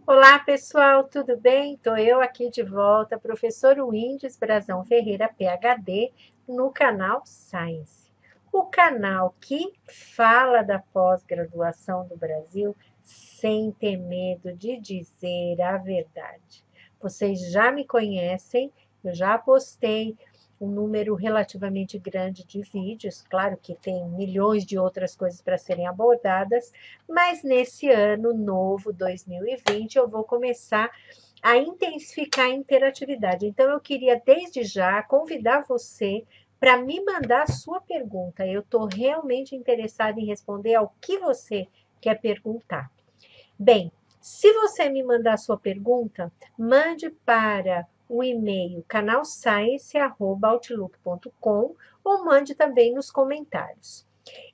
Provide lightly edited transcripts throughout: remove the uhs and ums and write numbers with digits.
Olá, pessoal, tudo bem? Estou eu aqui de volta, professor Windes Brazão Ferreira, PhD, no canal Science. O canal que fala da pós-graduação do Brasil sem ter medo de dizer a verdade. Vocês já me conhecem, eu já postei um número relativamente grande de vídeos, claro que tem milhões de outras coisas para serem abordadas, mas nesse ano novo, 2020, eu vou começar a intensificar a interatividade. Então, eu queria desde já convidar você para me mandar a sua pergunta. Eu estou realmente interessada em responder ao que você quer perguntar. Bem, se você me mandar a sua pergunta, mande para o e-mail canalscience@outlook.com ou mande também nos comentários.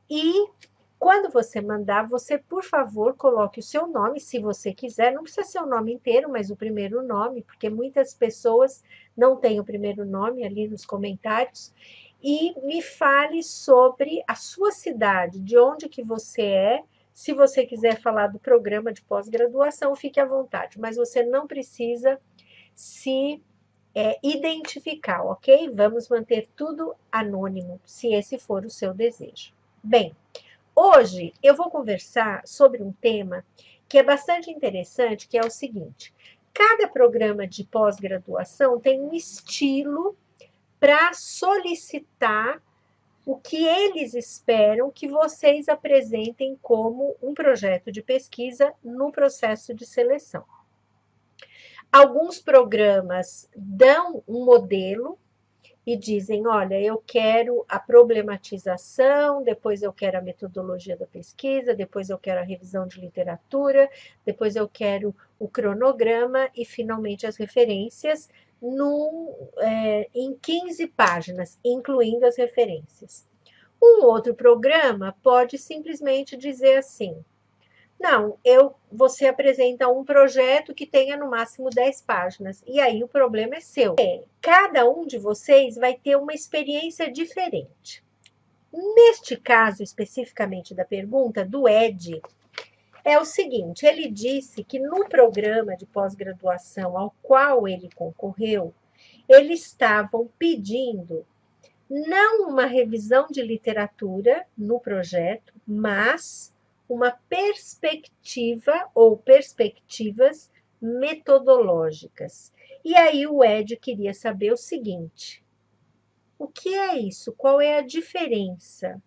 E quando você mandar, você, por favor, coloque o seu nome, se você quiser. Não precisa ser o nome inteiro, mas o primeiro nome, porque muitas pessoas não têm o primeiro nome ali nos comentários. E me fale sobre a sua cidade, de onde que você é. Se você quiser falar do programa de pós-graduação, fique à vontade, mas você não precisa se identificar, ok? Vamos manter tudo anônimo, se esse for o seu desejo. Bem, hoje eu vou conversar sobre um tema que é bastante interessante, que é o seguinte: cada programa de pós-graduação tem um estilo para solicitar o que eles esperam que vocês apresentem como um projeto de pesquisa no processo de seleção. Alguns programas dão um modelo e dizem: olha, eu quero a problematização, depois eu quero a metodologia da pesquisa, depois eu quero a revisão de literatura, depois eu quero o cronograma e, finalmente, as referências em 15 páginas, incluindo as referências. Um outro programa pode simplesmente dizer assim: não, você apresenta um projeto que tenha no máximo 10 páginas, e aí o problema é seu. Cada um de vocês vai ter uma experiência diferente. Neste caso, especificamente da pergunta do Ed, é o seguinte: ele disse que no programa de pós-graduação ao qual ele concorreu, eles estavam pedindo não uma revisão de literatura no projeto, mas uma perspectiva ou perspectivas metodológicas. E aí o Ed queria saber o seguinte: o que é isso? Qual é a diferença?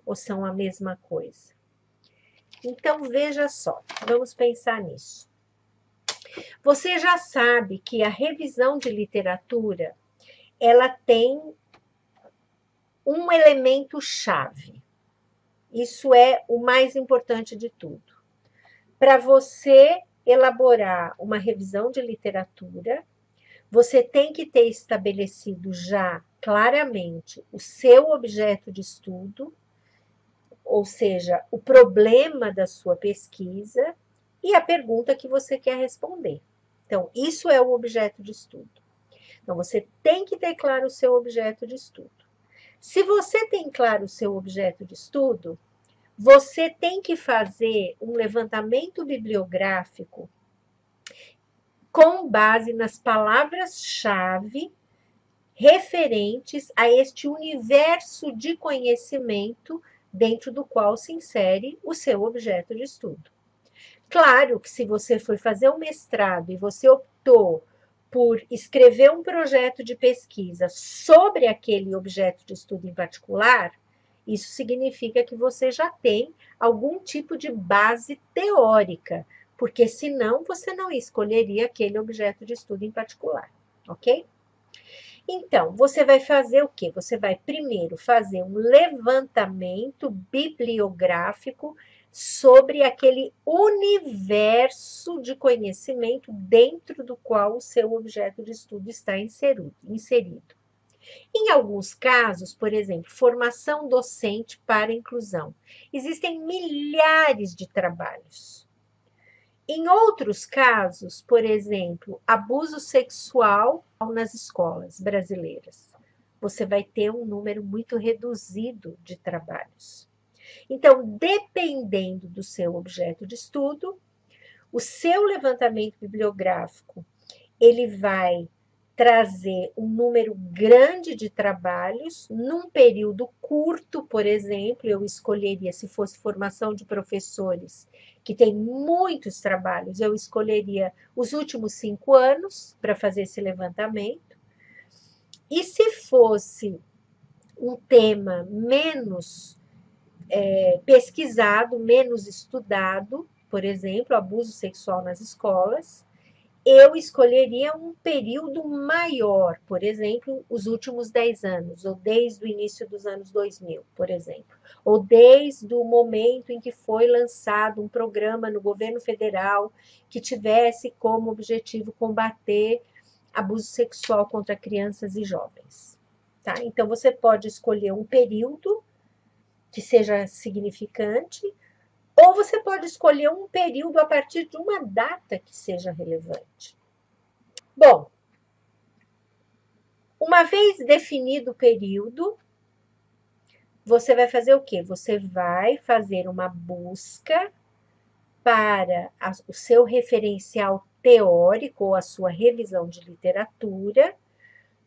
Ou são a mesma coisa? Então veja só, vamos pensar nisso. Você já sabe que a revisão de literatura ela tem um elemento chave. Isso é o mais importante de tudo. Para você elaborar uma revisão de literatura, você tem que ter estabelecido já claramente o seu objeto de estudo, ou seja, o problema da sua pesquisa e a pergunta que você quer responder. Então, isso é o objeto de estudo. Então, você tem que ter claro o seu objeto de estudo. Se você tem claro o seu objeto de estudo, você tem que fazer um levantamento bibliográfico com base nas palavras-chave referentes a este universo de conhecimento dentro do qual se insere o seu objeto de estudo. Claro que se você foi fazer um mestrado e você optou por escrever um projeto de pesquisa sobre aquele objeto de estudo em particular, isso significa que você já tem algum tipo de base teórica, porque senão você não escolheria aquele objeto de estudo em particular, ok? Então, você vai fazer o quê? Você vai primeiro fazer um levantamento bibliográfico sobre aquele universo de conhecimento dentro do qual o seu objeto de estudo está inserido. Em alguns casos, por exemplo, formação docente para inclusão, existem milhares de trabalhos. Em outros casos, por exemplo, abuso sexual nas escolas brasileiras, você vai ter um número muito reduzido de trabalhos. Então, dependendo do seu objeto de estudo, O seu levantamento bibliográfico, ele vai trazer um número grande de trabalhos num período curto, por exemplo, eu escolheria, se fosse formação de professores, que tem muitos trabalhos, eu escolheria os últimos 5 anos para fazer esse levantamento. E se fosse um tema menos pesquisado, menos estudado, por exemplo, abuso sexual nas escolas, eu escolheria um período maior, por exemplo, os últimos 10 anos, ou desde o início dos anos 2000, por exemplo, ou desde o momento em que foi lançado um programa no governo federal que tivesse como objetivo combater abuso sexual contra crianças e jovens. Tá? Então, você pode escolher um período que seja significante, ou você pode escolher um período a partir de uma data que seja relevante. Bom, uma vez definido o período, você vai fazer o quê? Você vai fazer uma busca para o seu referencial teórico ou a sua revisão de literatura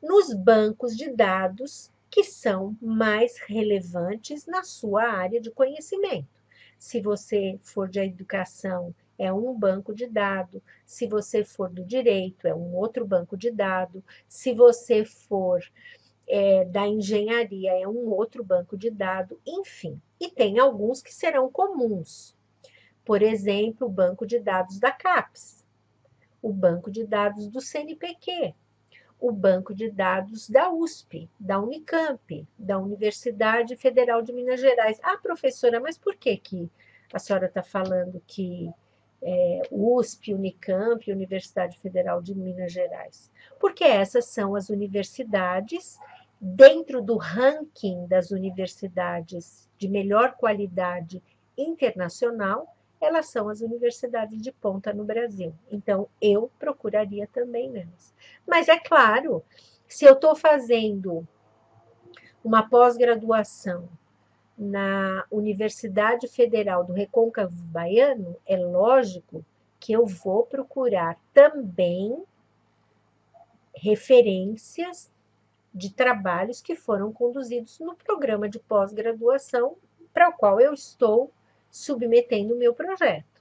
nos bancos de dados que são mais relevantes na sua área de conhecimento. Se você for de educação, é um banco de dados. Se você for do direito, é um outro banco de dados. Se você for da engenharia, é um outro banco de dados. Enfim, e tem alguns que serão comuns. Por exemplo, o banco de dados da CAPES, o banco de dados do CNPq, o banco de dados da USP, da Unicamp, da Universidade Federal de Minas Gerais. Ah, professora, mas por que a senhora está falando que USP, Unicamp, Universidade Federal de Minas Gerais? Porque essas são as universidades, dentro do ranking das universidades de melhor qualidade internacional, elas são as universidades de ponta no Brasil. Então, eu procuraria também nelas. Mas é claro, se eu estou fazendo uma pós-graduação na Universidade Federal do Recôncavo Baiano, é lógico que eu vou procurar também referências de trabalhos que foram conduzidos no programa de pós-graduação para o qual eu estou submetendo o meu projeto.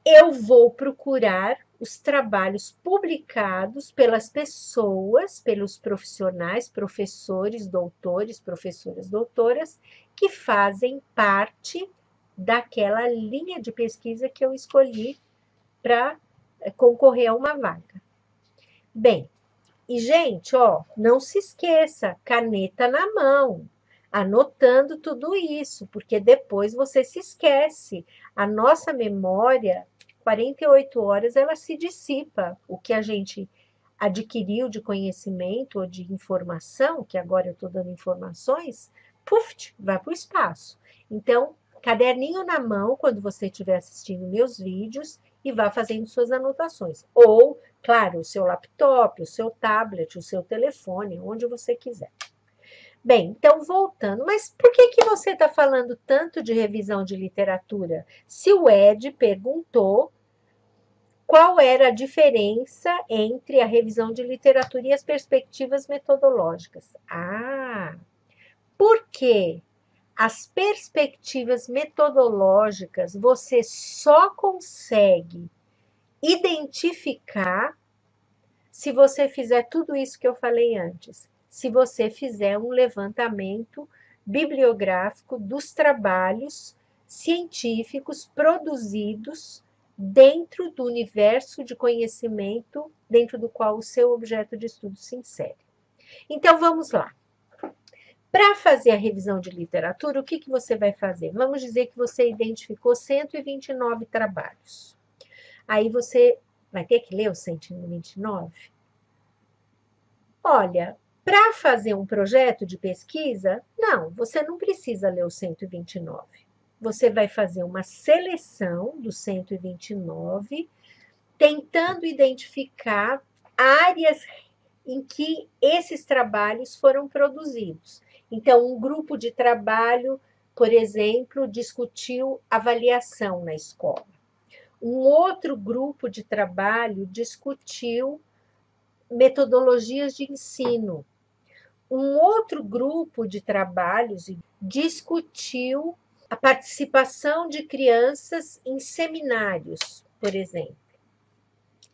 Eu vou procurar os trabalhos publicados pelas pessoas, pelos profissionais, professores, doutores, professoras, doutoras, que fazem parte daquela linha de pesquisa que eu escolhi para concorrer a uma vaga. Bem, e gente, não se esqueça, caneta na mão, anotando tudo isso, porque depois você se esquece. A nossa memória, 48 horas, ela se dissipa. O que a gente adquiriu de conhecimento ou de informação, que agora eu estou dando informações, puf, vai para o espaço. Então, caderninho na mão, quando você estiver assistindo meus vídeos, e vá fazendo suas anotações. Ou, claro, o seu laptop, o seu tablet, o seu telefone, onde você quiser. Bem, então voltando, mas por que você está falando tanto de revisão de literatura? Se o Ed perguntou qual era a diferença entre a revisão de literatura e as perspectivas metodológicas. Ah, porque as perspectivas metodológicas você só consegue identificar se você fizer tudo isso que eu falei antes. Se você fizer um levantamento bibliográfico dos trabalhos científicos produzidos dentro do universo de conhecimento dentro do qual o seu objeto de estudo se insere. Então, vamos lá. Para fazer a revisão de literatura, o que você vai fazer? Vamos dizer que você identificou 129 trabalhos. Aí você vai ter que ler os 129? Olha, para fazer um projeto de pesquisa, não, você não precisa ler os 129. Você vai fazer uma seleção dos 129, tentando identificar áreas em que esses trabalhos foram produzidos. Então, um grupo de trabalho, por exemplo, discutiu avaliação na escola. Um outro grupo de trabalho discutiu metodologias de ensino. Um outro grupo de trabalhos discutiu a participação de crianças em seminários, por exemplo.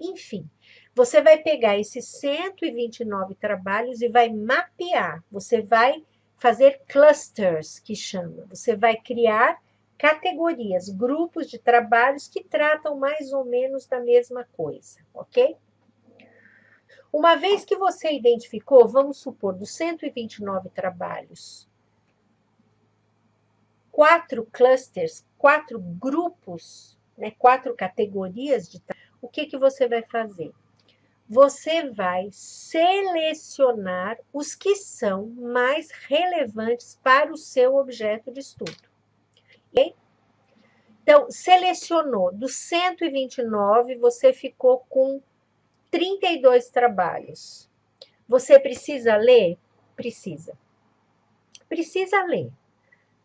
Enfim, você vai pegar esses 129 trabalhos e vai mapear, você vai fazer clusters, que chama. Você vai criar categorias, grupos de trabalhos que tratam mais ou menos da mesma coisa, ok? Uma vez que você identificou, vamos supor, dos 129 trabalhos, 4 clusters, 4 grupos, né, 4 categorias de trabalho, o que você vai fazer? Você vai selecionar os que são mais relevantes para o seu objeto de estudo. Okay? Então, selecionou dos 129, você ficou com 32 trabalhos. Você precisa ler? Precisa. Precisa ler.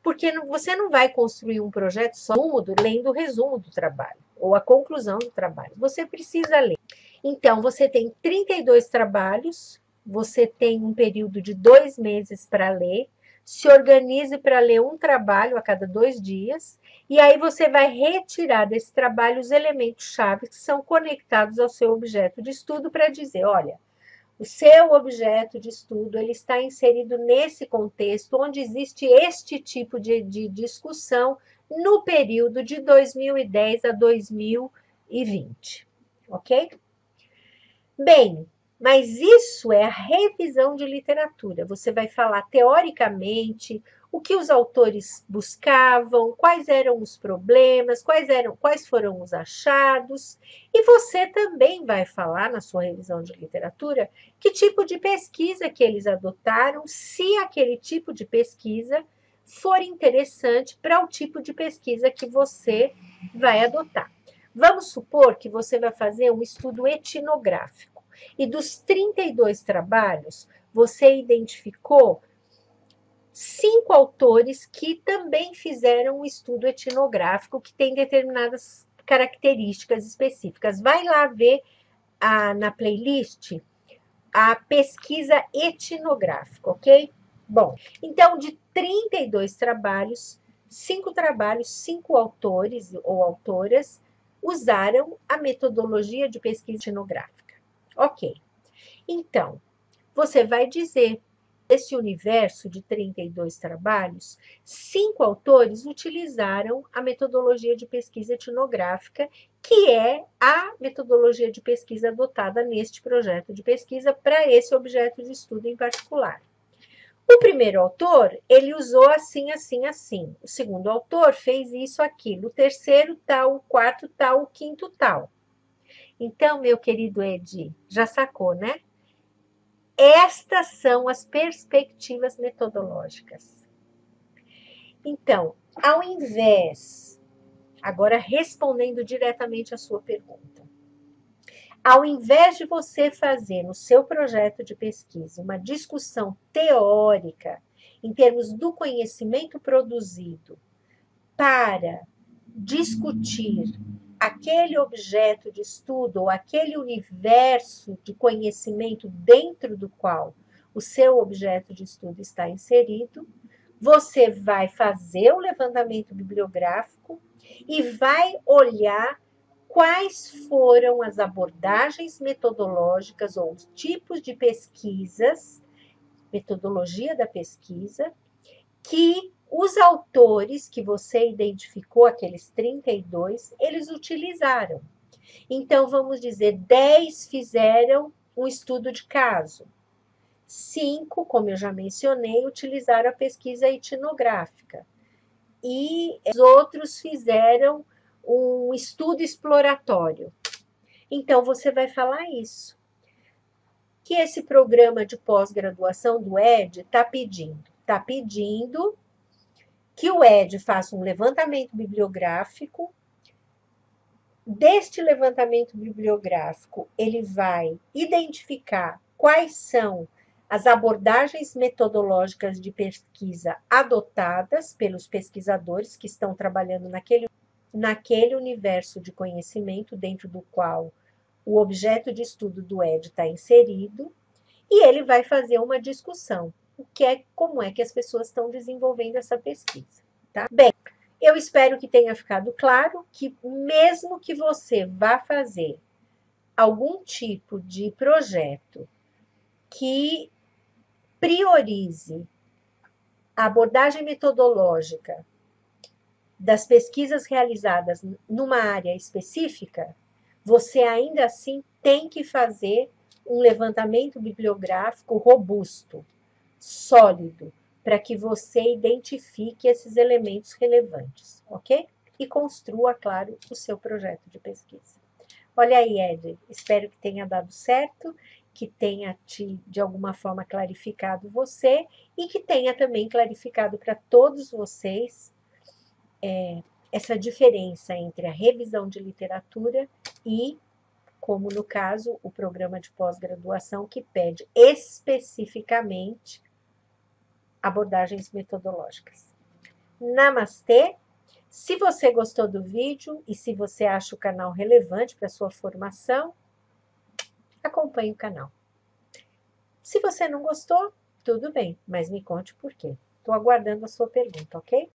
Porque você não vai construir um projeto só lendo o resumo do trabalho, ou a conclusão do trabalho. Você precisa ler. Então, você tem 32 trabalhos, você tem um período de 2 meses para ler, se organize para ler um trabalho a cada 2 dias, e aí você vai retirar desse trabalho os elementos-chave que são conectados ao seu objeto de estudo para dizer, olha, o seu objeto de estudo ele está inserido nesse contexto onde existe este tipo de discussão no período de 2010 a 2020, ok? Bem, mas isso é a revisão de literatura. Você vai falar teoricamente o que os autores buscavam, quais eram os problemas, quais foram os achados, e você também vai falar na sua revisão de literatura que tipo de pesquisa que eles adotaram, se aquele tipo de pesquisa for interessante para o tipo de pesquisa que você vai adotar. Vamos supor que você vai fazer um estudo etnográfico. E dos 32 trabalhos, você identificou 5 autores que também fizeram um estudo etnográfico que tem determinadas características específicas. Vai lá ver na playlist a pesquisa etnográfica, ok? Bom, então de 32 trabalhos, 5 autores ou autoras usaram a metodologia de pesquisa etnográfica. Ok. Então, você vai dizer, nesse universo de 32 trabalhos, 5 autores utilizaram a metodologia de pesquisa etnográfica, que é a metodologia de pesquisa adotada neste projeto de pesquisa para esse objeto de estudo em particular. O primeiro autor, ele usou assim, assim, assim. O segundo autor fez isso, aquilo. O terceiro tal, o quarto tal, o quinto tal. Então, meu querido Edi, já sacou, né? Estas são as perspectivas metodológicas. Então, ao invés, agora respondendo diretamente à sua pergunta, ao invés de você fazer no seu projeto de pesquisa uma discussão teórica em termos do conhecimento produzido para discutir aquele objeto de estudo ou aquele universo de conhecimento dentro do qual o seu objeto de estudo está inserido, você vai fazer o levantamento bibliográfico e vai olhar quais foram as abordagens metodológicas ou os tipos de pesquisas, metodologia da pesquisa, que os autores que você identificou, aqueles 32, eles utilizaram. Então, vamos dizer, 10 fizeram um estudo de caso. 5, como eu já mencionei, utilizaram a pesquisa etnográfica. E os outros fizeram um estudo exploratório. Então, você vai falar isso. Que esse programa de pós-graduação do ED está pedindo? Está pedindo que o ED faça um levantamento bibliográfico. Deste levantamento bibliográfico, ele vai identificar quais são as abordagens metodológicas de pesquisa adotadas pelos pesquisadores que estão trabalhando naquele naquele universo de conhecimento dentro do qual o objeto de estudo do ED está inserido, e ele vai fazer uma discussão, como é que as pessoas estão desenvolvendo essa pesquisa, tá? Bem, eu espero que tenha ficado claro que mesmo que você vá fazer algum tipo de projeto que priorize a abordagem metodológica das pesquisas realizadas numa área específica, você ainda assim tem que fazer um levantamento bibliográfico robusto, sólido, para que você identifique esses elementos relevantes, ok? E construa, claro, o seu projeto de pesquisa. Olha aí, Ed, espero que tenha dado certo, que tenha de alguma forma clarificado você e que tenha também clarificado para todos vocês essa diferença entre a revisão de literatura e, como no caso, o programa de pós-graduação que pede especificamente abordagens metodológicas. Namastê! Se você gostou do vídeo e se você acha o canal relevante para a sua formação, acompanhe o canal. Se você não gostou, tudo bem, mas me conte por quê. Estou aguardando a sua pergunta, ok?